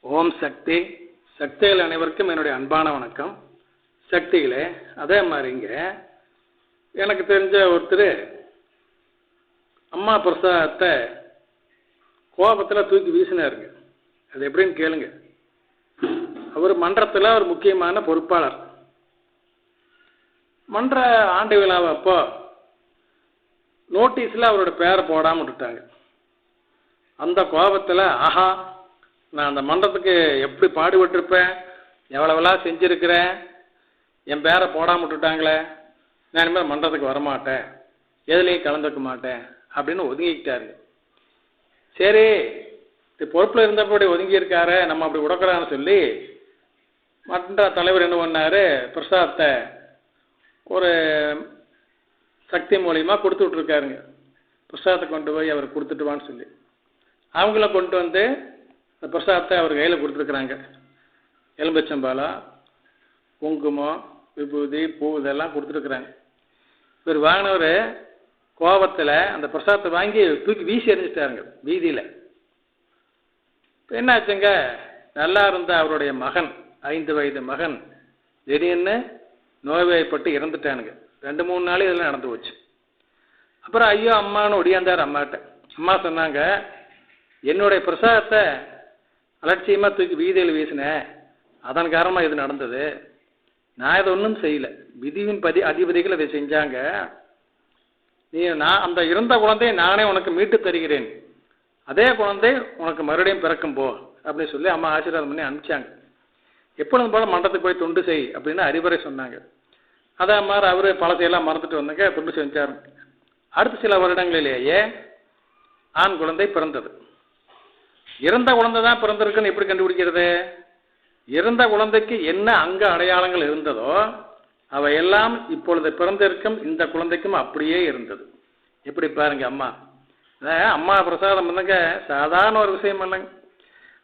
ஓம் சக்தி. சக்திகள் அனைவருக்கும் என்னுடைய அன்பான வணக்கம். சக்திகளே, அதே மாதிரிங்க எனக்கு தெரிஞ்ச ஒருத்தர் அம்மா பிரசாதத்தை கோபத்தில் தூக்கி வீசினாருங்க. அது எப்படின்னு கேளுங்க. அவர் மன்றத்தில் ஒரு முக்கியமான பொறுப்பாளர். மன்ற ஆண்டு விழாவை அப்போ நோட்டீஸில் அவரோட பேரை போடாமல் விட்டுட்டாங்க. அந்த கோபத்தில் ஆஹா, நான் அந்த மன்றத்துக்கு எப்படி பாடுபட்டிருப்பேன், எவ்வளவெல்லாம் செஞ்சுருக்கிறேன், என் பேரை போடாமல் விட்டுட்டாங்களே, நான் இனிமேல் மன்றத்துக்கு வரமாட்டேன், எதுலேயும் கலந்துக்க மாட்டேன் அப்படின்னு ஒதுங்கிக்கிட்டாருங்க. சரி, பொறுப்பில் இருந்தபடி ஒதுங்கியிருக்காரு, நம்ம அப்படி விடக்கூடாதுன்னு சொல்லி மன்ற தலைவர் என்ன பண்ணார், பிரசாதத்தை ஒரு சக்தி மூலியமாக கொடுத்து விட்ருக்காருங்க. பிரசாதத்தை கொண்டு போய் அவர் கொடுத்துட்டு வான்னு சொல்லி அவங்கள கொண்டு வந்து அந்த பிரசாதத்தை அவர் கையில் கொடுத்துருக்குறாங்க. எலும்பச்சம்பாலம், குங்குமம், விபூதி, பூ இதெல்லாம் கொடுத்துருக்குறாங்க. இவர் வாங்கினவர் கோபத்தில் அந்த பிரசாதத்தை வாங்கி தூக்கி வீசி எறிஞ்சிட்டாருங்க வீதியில். இப்போ என்னாச்சுங்க, நல்லா இருந்த அவருடைய மகன், 5 வயது மகன் திடீர்னு நோய்வாய்ப்பட்டு இறந்துட்டானுங்க. 2-3 நாள் இதெல்லாம் நடந்து போச்சு. அப்புறம் ஐயோ அம்மானு ஒடியாந்தார் அம்மாட்ட. அம்மா சொன்னாங்க, என்னுடைய பிரசாதத்தை அலட்சியமாக தூக்கி வீதியில் வீசினேன், அதன் காரணமாக இது நடந்தது, நான் இதை ஒன்றும் செய்யலை, விதிவின் அதிபதிகள் இதை செஞ்சாங்க, நான் அந்த இறந்த குழந்தையை நானே உனக்கு மீட்டு தருகிறேன், அதே குழந்தை உனக்கு மறுபடியும் பிறக்கும் போ அப்படின்னு சொல்லி அம்மா ஆசீர்வாதம் பண்ணி அனுப்பிச்சாங்க. எப்பொழுதும் போல மன்றத்துக்கு போய் தொண்டு செய் அப்படின்னு அறிவுரை சொன்னாங்க. அதே மாதிரி அவர் பழசையெல்லாம் மறந்துட்டு வந்தாங்க, தொண்டு செஞ்சார். அடுத்த சில வருடங்களிலேயே ஆண் குழந்தை பிறந்தது. இறந்த குழந்தை தான் பிறந்திருக்குன்னு எப்படி கண்டுபிடிக்கிறது? இறந்த குழந்தைக்கு என்ன அங்க அடையாளங்கள் இருந்ததோ அவையெல்லாம் இப்பொழுது பிறந்திருக்கும் இந்த குழந்தைக்கும் அப்படியே இருந்தது. எப்படி பாருங்க அம்மா. அம்மா பிரசாதம் வந்துங்க சாதாரண ஒரு விஷயம் இல்லைங்க.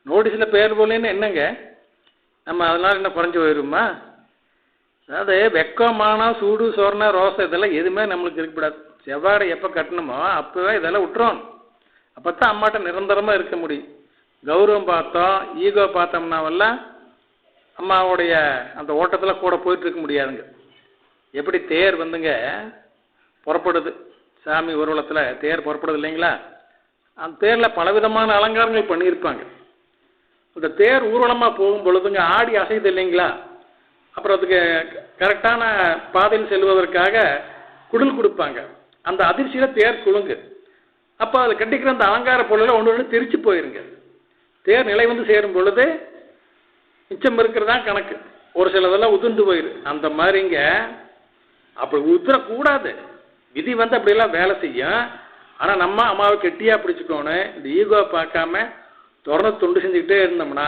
நோட்டீஸில் பேர் போலேன்னு என்னங்க நம்ம அதனால என்ன குறைஞ்சி போயிடுமா? அதாவது வெக்கமான சூடு சோர்ண ரோசை இதெல்லாம் எதுவுமே நம்மளுக்கு இருக்கக்கூடாது. செவ்வாடை எப்போ கட்டணுமோ அப்போவே இதெல்லாம் விட்டுறோம். அப்போ தான் அம்மாட்ட நிரந்தரமாக இருக்க முடியும். கௌரவம் பார்த்தோம், ஈகோ பார்த்தோம்னாவெல்லாம் அம்மாவுடைய அந்த ஓட்டத்தில் கூட போயிட்டு இருக்க முடியாதுங்க. எப்படி தேர் வந்துங்க புறப்படுது, சாமி ஊர்வலத்தில் தேர் புறப்படுது இல்லைங்களா? அந்த தேரில் பலவிதமான அலங்காரங்கள் பண்ணியிருப்பாங்க. அந்த தேர் ஊர்வலமாக போகும் பொழுதுங்க ஆடி அசைது இல்லைங்களா? அப்புறம் அதுக்கு கரெக்டான பாதையில் செல்வதற்காக குடில் கொடுப்பாங்க. அந்த அதிர்ச்சியில் தேர் குலுங்கு. அப்போ அது கட்டிக்கிற அந்த அலங்கார பொருளில் ஒன்று ஒன்று திரிச்சு போயிருங்க. தேர் நிலை வந்து சேரும் பொழுது மிச்சம் இருக்கிறதா கணக்கு. ஒரு சிலதெல்லாம் உதிர்ந்து போயிரு. அந்த மாதிரிங்க அப்படி உதிரக்கூடாது. விதி வந்து அப்படியெல்லாம் வேலை செய்யும். ஆனால் நம்ம அம்மாவை கெட்டியாக பிடிச்சிக்கோணும். இந்த ஈகோ பார்க்காம தொடர்ந்து தொண்டு செஞ்சுக்கிட்டே இருந்தோம்னா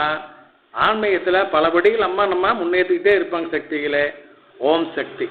ஆன்மீகத்தில் பலபடிகள் அம்மா நம்ம முன்னேற்றிக்கிட்டே இருப்பாங்க. சக்திகளே, ஓம் சக்தி.